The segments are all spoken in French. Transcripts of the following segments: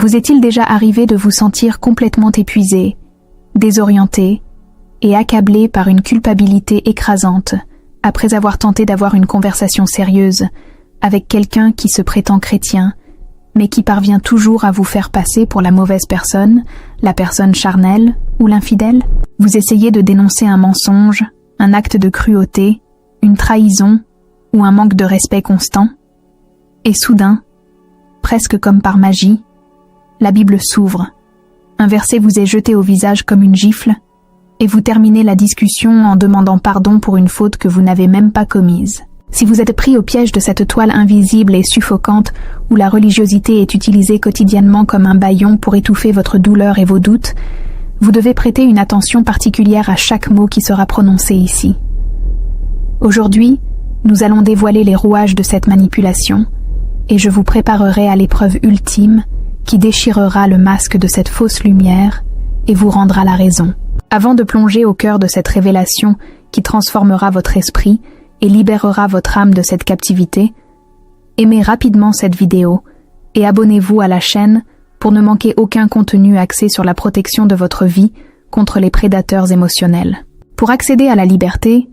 Vous est-il déjà arrivé de vous sentir complètement épuisé, désorienté et accablé par une culpabilité écrasante après avoir tenté d'avoir une conversation sérieuse avec quelqu'un qui se prétend chrétien, mais qui parvient toujours à vous faire passer pour la mauvaise personne, la personne charnelle ou l'infidèle? Vous essayez de dénoncer un mensonge, un acte de cruauté, une trahison ou un manque de respect constant, et soudain, presque comme par magie, la Bible s'ouvre, un verset vous est jeté au visage comme une gifle, et vous terminez la discussion en demandant pardon pour une faute que vous n'avez même pas commise. Si vous êtes pris au piège de cette toile invisible et suffocante où la religiosité est utilisée quotidiennement comme un bâillon pour étouffer votre douleur et vos doutes, vous devez prêter une attention particulière à chaque mot qui sera prononcé ici. Aujourd'hui, nous allons dévoiler les rouages de cette manipulation, et je vous préparerai à l'épreuve ultime qui déchirera le masque de cette fausse lumière et vous rendra la raison. Avant de plonger au cœur de cette révélation qui transformera votre esprit et libérera votre âme de cette captivité, aimez rapidement cette vidéo et abonnez-vous à la chaîne pour ne manquer aucun contenu axé sur la protection de votre vie contre les prédateurs émotionnels. Pour accéder à la liberté,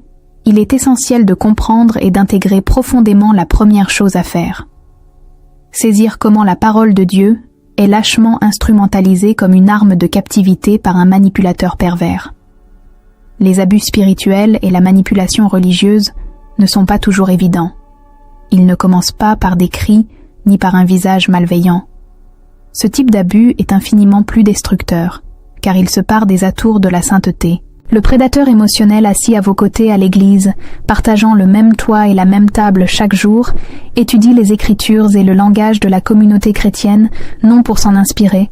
il est essentiel de comprendre et d'intégrer profondément la première chose à faire. Saisir comment la parole de Dieu est lâchement instrumentalisée comme une arme de captivité par un manipulateur pervers. Les abus spirituels et la manipulation religieuse ne sont pas toujours évidents. Ils ne commencent pas par des cris ni par un visage malveillant. Ce type d'abus est infiniment plus destructeur, car il se pare des atours de la sainteté. Le prédateur émotionnel assis à vos côtés à l'église, partageant le même toit et la même table chaque jour, étudie les Écritures et le langage de la communauté chrétienne, non pour s'en inspirer,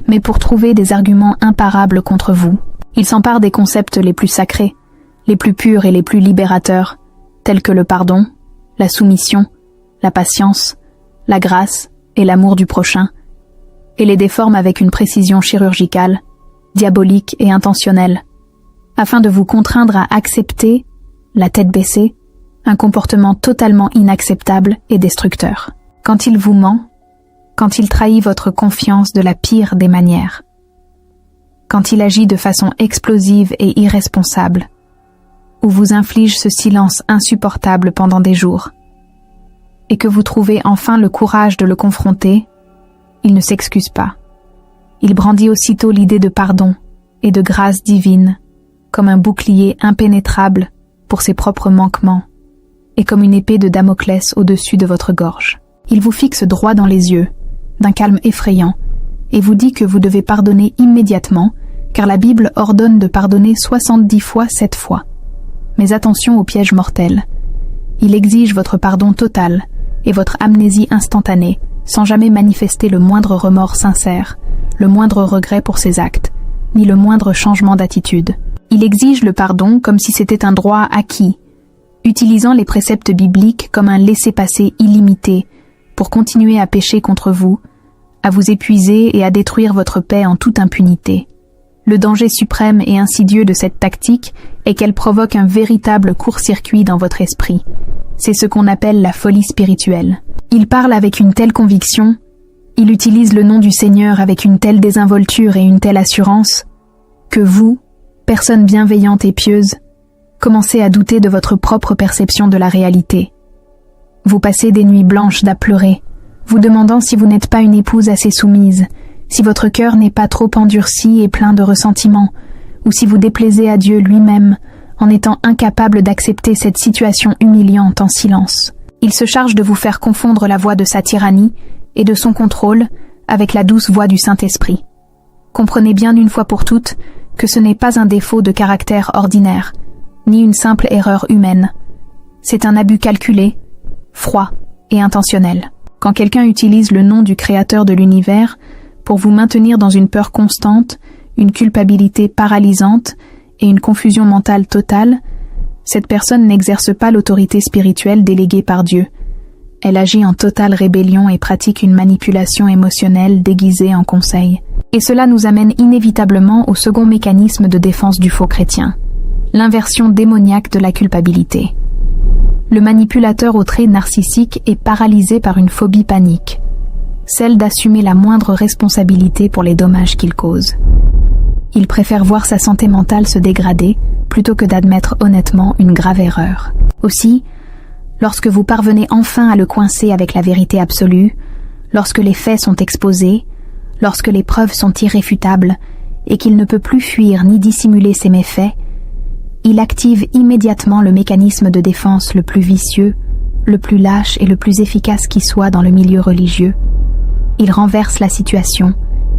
mais pour trouver des arguments imparables contre vous. Il s'empare des concepts les plus sacrés, les plus purs et les plus libérateurs, tels que le pardon, la soumission, la patience, la grâce et l'amour du prochain, et les déforme avec une précision chirurgicale, diabolique et intentionnelle, afin de vous contraindre à accepter, la tête baissée, un comportement totalement inacceptable et destructeur. Quand il vous ment, quand il trahit votre confiance de la pire des manières, quand il agit de façon explosive et irresponsable, ou vous inflige ce silence insupportable pendant des jours, et que vous trouvez enfin le courage de le confronter, il ne s'excuse pas. Il brandit aussitôt l'idée de pardon et de grâce divine, comme un bouclier impénétrable pour ses propres manquements, et comme une épée de Damoclès au-dessus de votre gorge. Il vous fixe droit dans les yeux, d'un calme effrayant, et vous dit que vous devez pardonner immédiatement, car la Bible ordonne de pardonner 70 fois 7 fois. Mais attention au piège mortel. Il exige votre pardon total et votre amnésie instantanée, sans jamais manifester le moindre remords sincère, le moindre regret pour ses actes, ni le moindre changement d'attitude. Il exige le pardon comme si c'était un droit acquis, utilisant les préceptes bibliques comme un laissez-passer illimité pour continuer à pécher contre vous, à vous épuiser et à détruire votre paix en toute impunité. Le danger suprême et insidieux de cette tactique est qu'elle provoque un véritable court-circuit dans votre esprit. C'est ce qu'on appelle la folie spirituelle. Il parle avec une telle conviction, il utilise le nom du Seigneur avec une telle désinvolture et une telle assurance, que vous, personne bienveillante et pieuse, commencez à douter de votre propre perception de la réalité. Vous passez des nuits blanches à pleurer, vous demandant si vous n'êtes pas une épouse assez soumise, si votre cœur n'est pas trop endurci et plein de ressentiment, ou si vous déplaisez à Dieu lui-même en étant incapable d'accepter cette situation humiliante en silence. Il se charge de vous faire confondre la voix de sa tyrannie et de son contrôle avec la douce voix du Saint-Esprit. Comprenez bien une fois pour toutes que ce n'est pas un défaut de caractère ordinaire, ni une simple erreur humaine. C'est un abus calculé, froid et intentionnel. Quand quelqu'un utilise le nom du Créateur de l'univers pour vous maintenir dans une peur constante, une culpabilité paralysante et une confusion mentale totale, cette personne n'exerce pas l'autorité spirituelle déléguée par Dieu. Elle agit en totale rébellion et pratique une manipulation émotionnelle déguisée en conseil. Et cela nous amène inévitablement au second mécanisme de défense du faux chrétien, l'inversion démoniaque de la culpabilité. Le manipulateur au trait narcissique est paralysé par une phobie panique. celle d'assumer la moindre responsabilité pour les dommages qu'il cause. Il préfère voir sa santé mentale se dégrader plutôt que d'admettre honnêtement une grave erreur. Aussi, lorsque vous parvenez enfin à le coincer avec la vérité absolue, lorsque les faits sont exposés, lorsque les preuves sont irréfutables et qu'il ne peut plus fuir ni dissimuler ses méfaits, il active immédiatement le mécanisme de défense le plus vicieux, le plus lâche et le plus efficace qui soit dans le milieu religieux. Il renverse la situation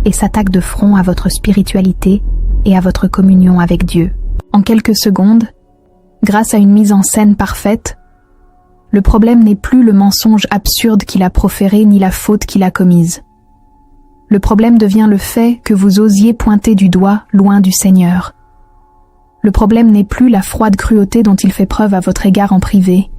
et s'attaque de front à votre spiritualité et à votre communion avec Dieu. En quelques secondes, grâce à une mise en scène parfaite, le problème n'est plus le mensonge absurde qu'il a proféré ni la faute qu'il a commise. Le problème devient le fait que vous osiez pointer du doigt loin du Seigneur. Le problème n'est plus la froide cruauté dont il fait preuve à votre égard en privé,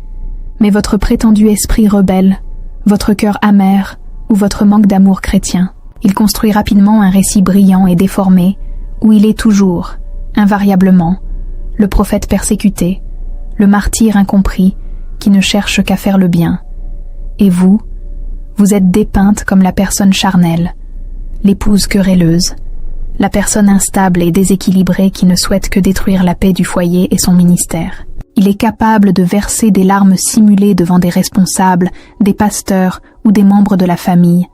mais votre prétendu esprit rebelle, votre cœur amer ou votre manque d'amour chrétien. Il construit rapidement un récit brillant et déformé, où il est toujours, invariablement, le prophète persécuté, le martyr incompris, qui ne cherche qu'à faire le bien. Et vous êtes dépeinte comme la personne charnelle, l'épouse querelleuse, la personne instable et déséquilibrée qui ne souhaite que détruire la paix du foyer et son ministère. Il est capable de verser des larmes simulées devant des responsables, des pasteurs ou des membres de la famille,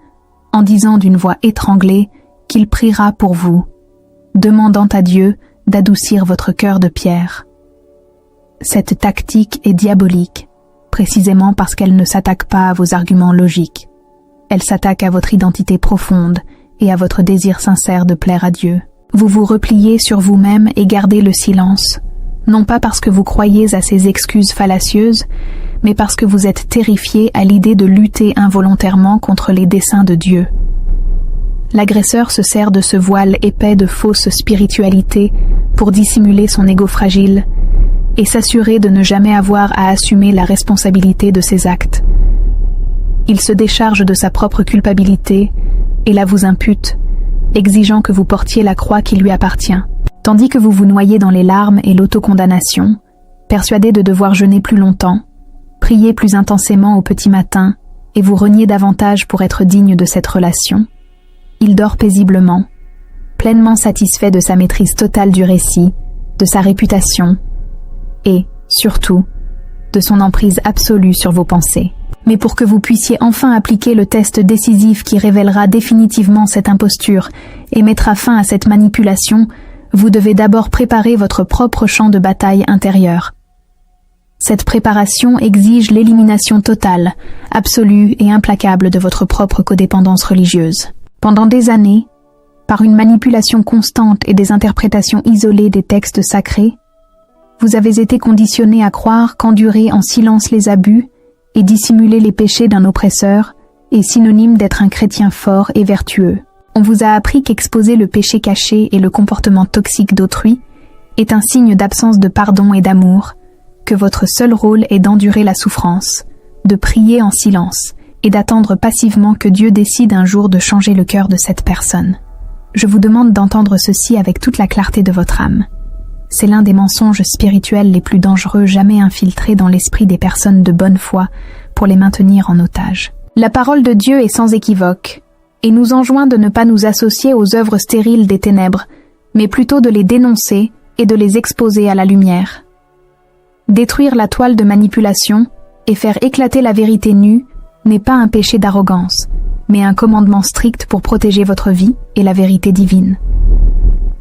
en disant d'une voix étranglée qu'il priera pour vous, demandant à Dieu d'adoucir votre cœur de pierre. Cette tactique est diabolique, précisément parce qu'elle ne s'attaque pas à vos arguments logiques. Elle s'attaque à votre identité profonde et à votre désir sincère de plaire à Dieu. Vous vous repliez sur vous-même et gardez le silence, non pas parce que vous croyez à ces excuses fallacieuses, mais parce que vous êtes terrifié à l'idée de lutter involontairement contre les desseins de Dieu. L'agresseur se sert de ce voile épais de fausse spiritualité pour dissimuler son ego fragile et s'assurer de ne jamais avoir à assumer la responsabilité de ses actes. Il se décharge de sa propre culpabilité et la vous impute, exigeant que vous portiez la croix qui lui appartient. Tandis que vous vous noyez dans les larmes et l'autocondamnation, persuadé de devoir jeûner plus longtemps, prier plus intensément au petit matin et vous renier davantage pour être digne de cette relation, il dort paisiblement, pleinement satisfait de sa maîtrise totale du récit, de sa réputation et, surtout, de son emprise absolue sur vos pensées. Mais pour que vous puissiez enfin appliquer le test décisif qui révélera définitivement cette imposture et mettra fin à cette manipulation, vous devez d'abord préparer votre propre champ de bataille intérieur. Cette préparation exige l'élimination totale, absolue et implacable de votre propre codépendance religieuse. Pendant des années, par une manipulation constante et des interprétations isolées des textes sacrés, vous avez été conditionné à croire qu'endurer en silence les abus et dissimuler les péchés d'un oppresseur est synonyme d'être un chrétien fort et vertueux. On vous a appris qu'exposer le péché caché et le comportement toxique d'autrui est un signe d'absence de pardon et d'amour, que votre seul rôle est d'endurer la souffrance, de prier en silence et d'attendre passivement que Dieu décide un jour de changer le cœur de cette personne. Je vous demande d'entendre ceci avec toute la clarté de votre âme. C'est l'un des mensonges spirituels les plus dangereux jamais infiltrés dans l'esprit des personnes de bonne foi pour les maintenir en otage. La parole de Dieu est sans équivoque et nous enjoint de ne pas nous associer aux œuvres stériles des ténèbres, mais plutôt de les dénoncer et de les exposer à la lumière. Détruire la toile de manipulation et faire éclater la vérité nue n'est pas un péché d'arrogance, mais un commandement strict pour protéger votre vie et la vérité divine.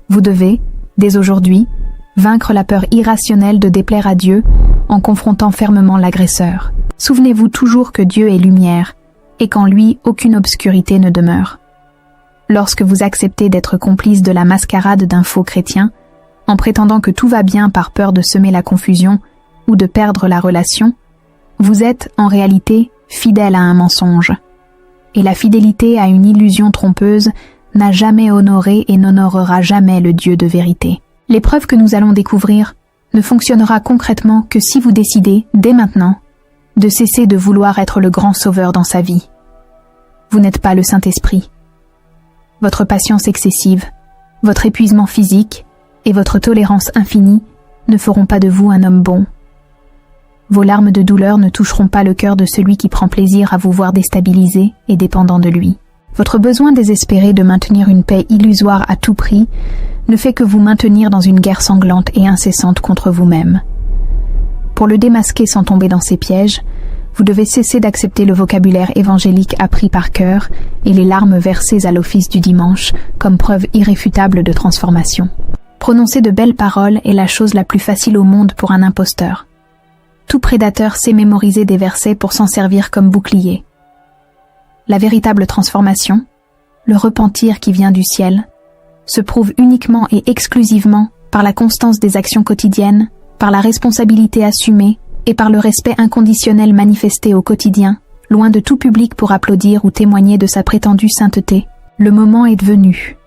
Vous devez, dès aujourd'hui, vaincre la peur irrationnelle de déplaire à Dieu en confrontant fermement l'agresseur. Souvenez-vous toujours que Dieu est lumière et qu'en lui aucune obscurité ne demeure. Lorsque vous acceptez d'être complice de la mascarade d'un faux chrétien, en prétendant que tout va bien par peur de semer la confusion ou de perdre la relation, vous êtes en réalité fidèle à un mensonge. Et la fidélité à une illusion trompeuse n'a jamais honoré et n'honorera jamais le Dieu de vérité. L'épreuve que nous allons découvrir ne fonctionnera concrètement que si vous décidez, dès maintenant, de cesser de vouloir être le grand sauveur dans sa vie. Vous n'êtes pas le Saint-Esprit. Votre patience excessive, votre épuisement physique et votre tolérance infinie ne feront pas de vous un homme bon. Vos larmes de douleur ne toucheront pas le cœur de celui qui prend plaisir à vous voir déstabilisé et dépendant de lui. Votre besoin désespéré de maintenir une paix illusoire à tout prix ne fait que vous maintenir dans une guerre sanglante et incessante contre vous-même. Pour le démasquer sans tomber dans ses pièges, vous devez cesser d'accepter le vocabulaire évangélique appris par cœur et les larmes versées à l'office du dimanche comme preuve irréfutable de transformation. Prononcer de belles paroles est la chose la plus facile au monde pour un imposteur. Tout prédateur sait mémoriser des versets pour s'en servir comme bouclier. La véritable transformation, le repentir qui vient du ciel, se prouve uniquement et exclusivement par la constance des actions quotidiennes, par la responsabilité assumée et par le respect inconditionnel manifesté au quotidien, loin de tout public pour applaudir ou témoigner de sa prétendue sainteté. Le moment est venu.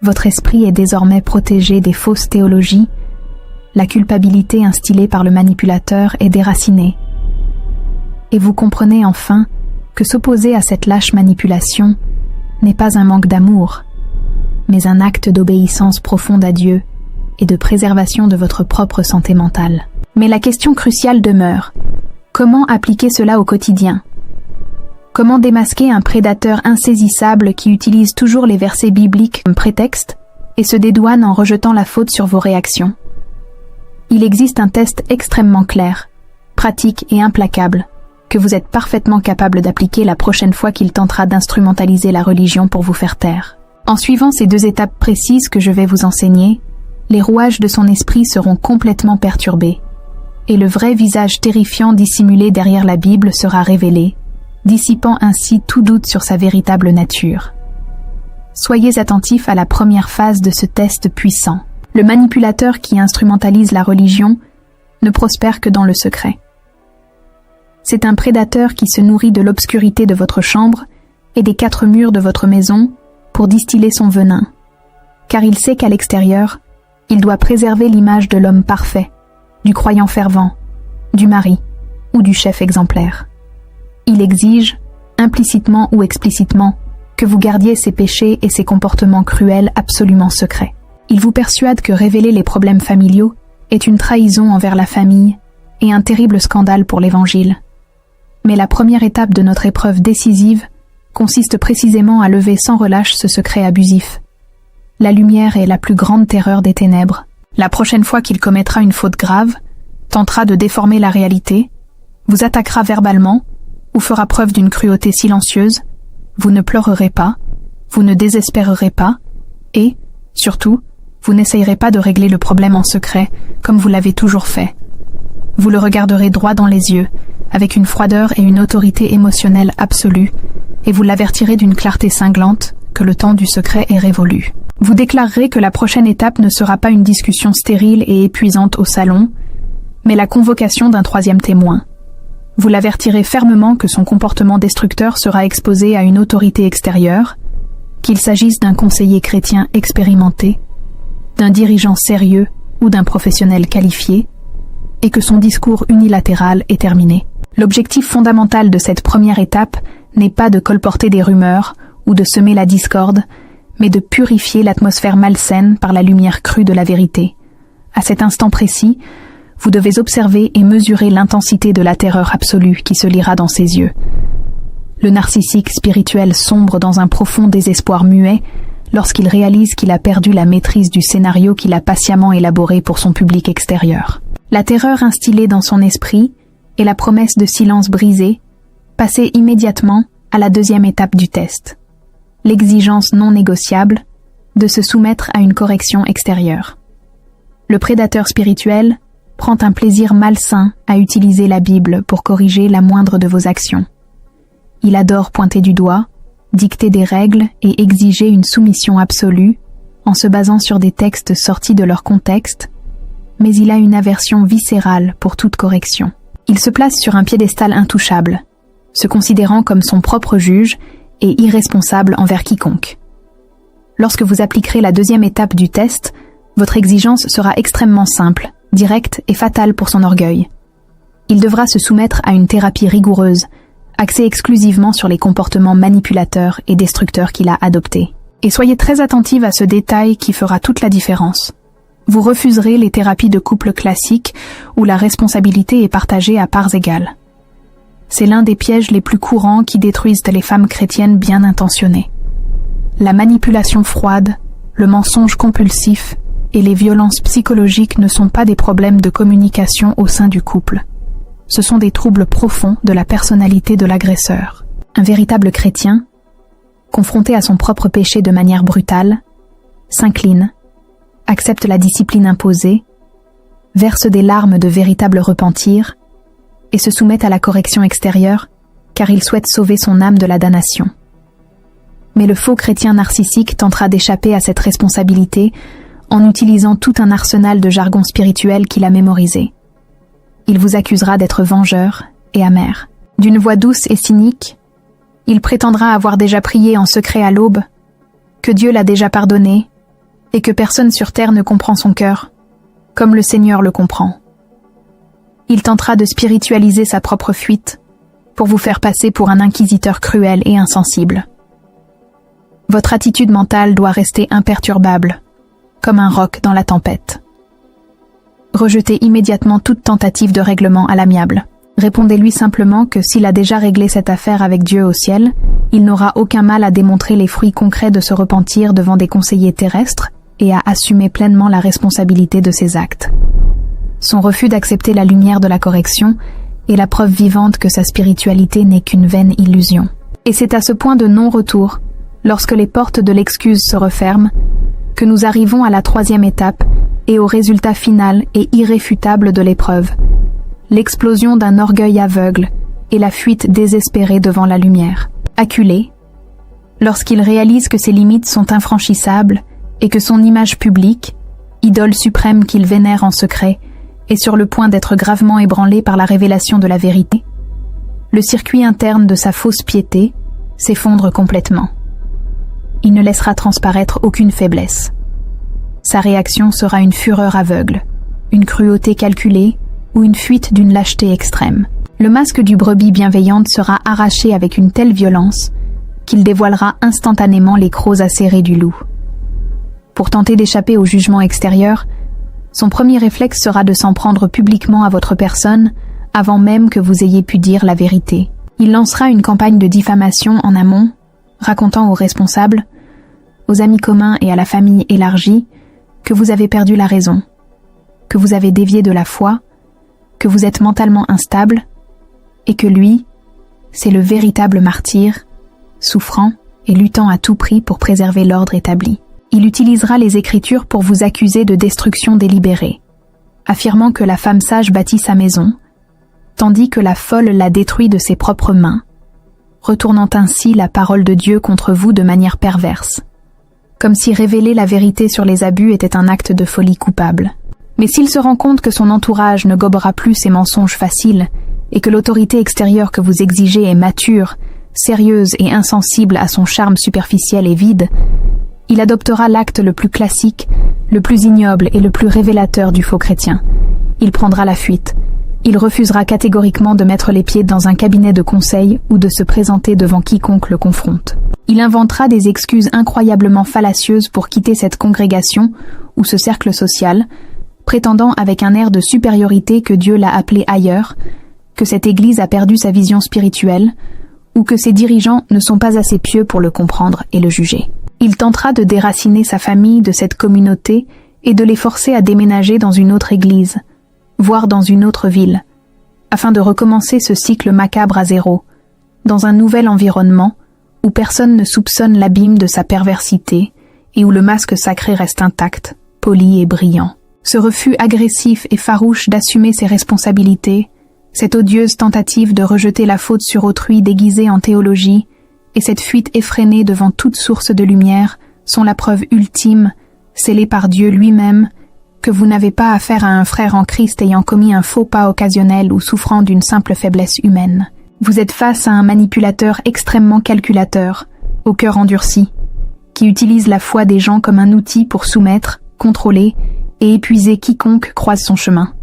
Votre esprit est désormais protégé des fausses théologies, la culpabilité instillée par le manipulateur est déracinée. Et vous comprenez enfin que s'opposer à cette lâche manipulation n'est pas un manque d'amour, mais un acte d'obéissance profonde à Dieu et de préservation de votre propre santé mentale. Mais la question cruciale demeure. Comment appliquer cela au quotidien? Comment démasquer un prédateur insaisissable qui utilise toujours les versets bibliques comme prétexte et se dédouane en rejetant la faute sur vos réactions? Il existe un test extrêmement clair, pratique et implacable, que vous êtes parfaitement capable d'appliquer la prochaine fois qu'il tentera d'instrumentaliser la religion pour vous faire taire. En suivant ces 2 étapes précises que je vais vous enseigner, les rouages de son esprit seront complètement perturbés, et le vrai visage terrifiant dissimulé derrière la Bible sera révélé, dissipant ainsi tout doute sur sa véritable nature. Soyez attentifs à la première phase de ce test puissant. Le manipulateur qui instrumentalise la religion ne prospère que dans le secret. C'est un prédateur qui se nourrit de l'obscurité de votre chambre et des 4 murs de votre maison pour distiller son venin, car il sait qu'à l'extérieur, il doit préserver l'image de l'homme parfait, du croyant fervent, du mari ou du chef exemplaire. Il exige, implicitement ou explicitement, que vous gardiez ses péchés et ses comportements cruels absolument secrets. Il vous persuade que révéler les problèmes familiaux est une trahison envers la famille et un terrible scandale pour l'Évangile. Mais la première étape de notre épreuve décisive consiste précisément à lever sans relâche ce secret abusif. La lumière est la plus grande terreur des ténèbres. La prochaine fois qu'il commettra une faute grave, tentera de déformer la réalité, vous attaquera verbalement ou fera preuve d'une cruauté silencieuse, vous ne pleurerez pas, vous ne désespérerez pas et, surtout, vous n'essayerez pas de régler le problème en secret comme vous l'avez toujours fait. Vous le regarderez droit dans les yeux, avec une froideur et une autorité émotionnelle absolue, et vous l'avertirez d'une clarté cinglante que le temps du secret est révolu. Vous déclarerez que la prochaine étape ne sera pas une discussion stérile et épuisante au salon, mais la convocation d'un 3e témoin. Vous l'avertirez fermement que son comportement destructeur sera exposé à une autorité extérieure, qu'il s'agisse d'un conseiller chrétien expérimenté, d'un dirigeant sérieux ou d'un professionnel qualifié, et que son discours unilatéral est terminé. L'objectif fondamental de cette première étape n'est pas de colporter des rumeurs ou de semer la discorde, mais de purifier l'atmosphère malsaine par la lumière crue de la vérité. À cet instant précis, vous devez observer et mesurer l'intensité de la terreur absolue qui se lira dans ses yeux. Le narcissique spirituel sombre dans un profond désespoir muet lorsqu'il réalise qu'il a perdu la maîtrise du scénario qu'il a patiemment élaboré pour son public extérieur. La terreur instillée dans son esprit et la promesse de silence brisé, passez immédiatement à la 2e étape du test. L'exigence non négociable de se soumettre à une correction extérieure. Le prédateur spirituel prend un plaisir malsain à utiliser la Bible pour corriger la moindre de vos actions. Il adore pointer du doigt, dicter des règles et exiger une soumission absolue en se basant sur des textes sortis de leur contexte, mais il a une aversion viscérale pour toute correction. Il se place sur un piédestal intouchable, se considérant comme son propre juge et irresponsable envers quiconque. Lorsque vous appliquerez la 2e étape du test, votre exigence sera extrêmement simple, directe et fatale pour son orgueil. Il devra se soumettre à une thérapie rigoureuse, axée exclusivement sur les comportements manipulateurs et destructeurs qu'il a adoptés. Et soyez très attentive à ce détail qui fera toute la différence. Vous refuserez les thérapies de couple classiques où la responsabilité est partagée à parts égales. C'est l'un des pièges les plus courants qui détruisent les femmes chrétiennes bien intentionnées. La manipulation froide, le mensonge compulsif et les violences psychologiques ne sont pas des problèmes de communication au sein du couple. Ce sont des troubles profonds de la personnalité de l'agresseur. Un véritable chrétien, confronté à son propre péché de manière brutale, s'incline, accepte la discipline imposée, verse des larmes de véritable repentir et se soumet à la correction extérieure car il souhaite sauver son âme de la damnation. Mais le faux chrétien narcissique tentera d'échapper à cette responsabilité en utilisant tout un arsenal de jargon spirituel qu'il a mémorisé. Il vous accusera d'être vengeur et amer. D'une voix douce et cynique, il prétendra avoir déjà prié en secret à l'aube, que Dieu l'a déjà pardonné et que personne sur terre ne comprend son cœur, comme le Seigneur le comprend. Il tentera de spiritualiser sa propre fuite pour vous faire passer pour un inquisiteur cruel et insensible. Votre attitude mentale doit rester imperturbable, comme un roc dans la tempête. Rejetez immédiatement toute tentative de règlement à l'amiable. Répondez-lui simplement que s'il a déjà réglé cette affaire avec Dieu au ciel, il n'aura aucun mal à démontrer les fruits concrets de ce repentir devant des conseillers terrestres et à assumer pleinement la responsabilité de ses actes. Son refus d'accepter la lumière de la correction est la preuve vivante que sa spiritualité n'est qu'une vaine illusion. Et c'est à ce point de non-retour, lorsque les portes de l'excuse se referment, que nous arrivons à la troisième étape et au résultat final et irréfutable de l'épreuve, l'explosion d'un orgueil aveugle et la fuite désespérée devant la lumière. Acculé, lorsqu'il réalise que ses limites sont infranchissables et que son image publique, idole suprême qu'il vénère en secret, est sur le point d'être gravement ébranlé par la révélation de la vérité, le circuit interne de sa fausse piété s'effondre complètement. Il ne laissera transparaître aucune faiblesse. Sa réaction sera une fureur aveugle, une cruauté calculée ou une fuite d'une lâcheté extrême. Le masque du brebis bienveillante sera arraché avec une telle violence qu'il dévoilera instantanément les crocs acérés du loup. Pour tenter d'échapper au jugement extérieur, son premier réflexe sera de s'en prendre publiquement à votre personne avant même que vous ayez pu dire la vérité. Il lancera une campagne de diffamation en amont, racontant aux responsables, aux amis communs et à la famille élargie que vous avez perdu la raison, que vous avez dévié de la foi, que vous êtes mentalement instable et que lui, c'est le véritable martyr, souffrant et luttant à tout prix pour préserver l'ordre établi. Il utilisera les Écritures pour vous accuser de destruction délibérée, affirmant que la femme sage bâtit sa maison, tandis que la folle la détruit de ses propres mains, retournant ainsi la parole de Dieu contre vous de manière perverse, comme si révéler la vérité sur les abus était un acte de folie coupable. Mais s'il se rend compte que son entourage ne gobera plus ses mensonges faciles et que l'autorité extérieure que vous exigez est mature, sérieuse et insensible à son charme superficiel et vide, il adoptera l'acte le plus classique, le plus ignoble et le plus révélateur du faux chrétien. Il prendra la fuite. Il refusera catégoriquement de mettre les pieds dans un cabinet de conseil ou de se présenter devant quiconque le confronte. Il inventera des excuses incroyablement fallacieuses pour quitter cette congrégation ou ce cercle social, prétendant avec un air de supériorité que Dieu l'a appelé ailleurs, que cette église a perdu sa vision spirituelle, ou que ses dirigeants ne sont pas assez pieux pour le comprendre et le juger. Il tentera de déraciner sa famille de cette communauté et de les forcer à déménager dans une autre église, voire dans une autre ville, afin de recommencer ce cycle macabre à zéro, dans un nouvel environnement où personne ne soupçonne l'abîme de sa perversité et où le masque sacré reste intact, poli et brillant. Ce refus agressif et farouche d'assumer ses responsabilités, cette odieuse tentative de rejeter la faute sur autrui déguisée en théologie, et cette fuite effrénée devant toute source de lumière sont la preuve ultime, scellée par Dieu lui-même, que vous n'avez pas affaire à un frère en Christ ayant commis un faux pas occasionnel ou souffrant d'une simple faiblesse humaine. Vous êtes face à un manipulateur extrêmement calculateur, au cœur endurci, qui utilise la foi des gens comme un outil pour soumettre, contrôler et épuiser quiconque croise son chemin.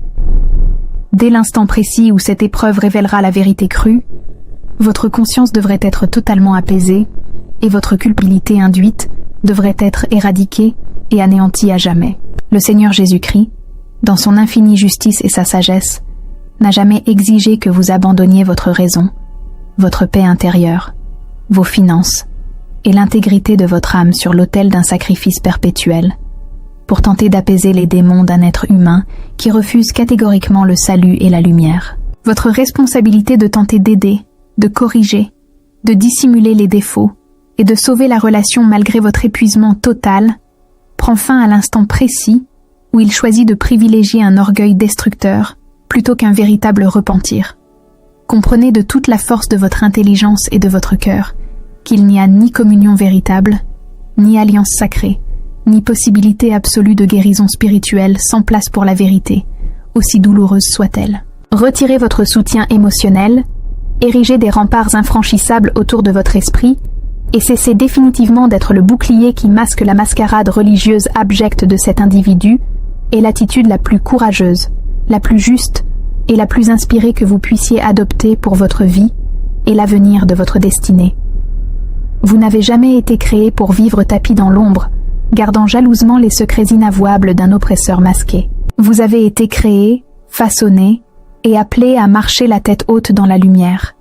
Dès l'instant précis où cette épreuve révélera la vérité crue, votre conscience devrait être totalement apaisée et votre culpabilité induite devrait être éradiquée et anéantie à jamais. Le Seigneur Jésus-Christ, dans son infinie justice et sa sagesse, n'a jamais exigé que vous abandonniez votre raison votre paix intérieure, vos finances et l'intégrité de votre âme sur l'autel d'un sacrifice perpétuel, pour tenter d'apaiser les démons d'un être humain qui refuse catégoriquement le salut et la lumière. Votre responsabilité de tenter d'aider, de corriger, de dissimuler les défauts et de sauver la relation malgré votre épuisement total prend fin à l'instant précis où il choisit de privilégier un orgueil destructeur plutôt qu'un véritable repentir. Comprenez de toute la force de votre intelligence et de votre cœur qu'il n'y a ni communion véritable, ni alliance sacrée, ni possibilité absolue de guérison spirituelle sans place pour la vérité, aussi douloureuse soit-elle. Retirez votre soutien émotionnel, érigez des remparts infranchissables autour de votre esprit et cessez définitivement d'être le bouclier qui masque la mascarade religieuse abjecte de cet individu et l'attitude la plus courageuse, la plus juste et la plus inspirée que vous puissiez adopter pour votre vie et l'avenir de votre destinée. Vous n'avez jamais été créé pour vivre tapis dans l'ombre, gardant jalousement les secrets inavouables d'un oppresseur masqué. Vous avez été créé, façonné et appelé à marcher la tête haute dans la lumière,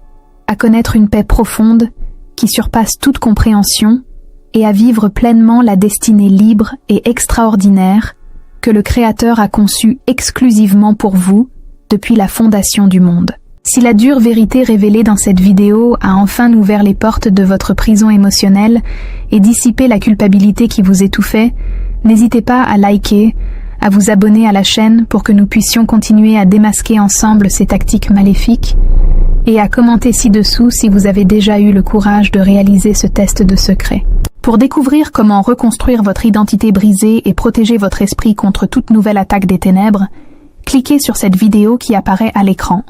à connaître une paix profonde qui surpasse toute compréhension et à vivre pleinement la destinée libre et extraordinaire que le Créateur a conçue exclusivement pour vous depuis la fondation du monde. Si la dure vérité révélée dans cette vidéo a enfin ouvert les portes de votre prison émotionnelle et dissipé la culpabilité qui vous étouffait, n'hésitez pas à liker, à vous abonner à la chaîne pour que nous puissions continuer à démasquer ensemble ces tactiques maléfiques, et à commenter ci-dessous si vous avez déjà eu le courage de réaliser ce test de secret. Pour découvrir comment reconstruire votre identité brisée et protéger votre esprit contre toute nouvelle attaque des ténèbres, cliquez sur cette vidéo qui apparaît à l'écran.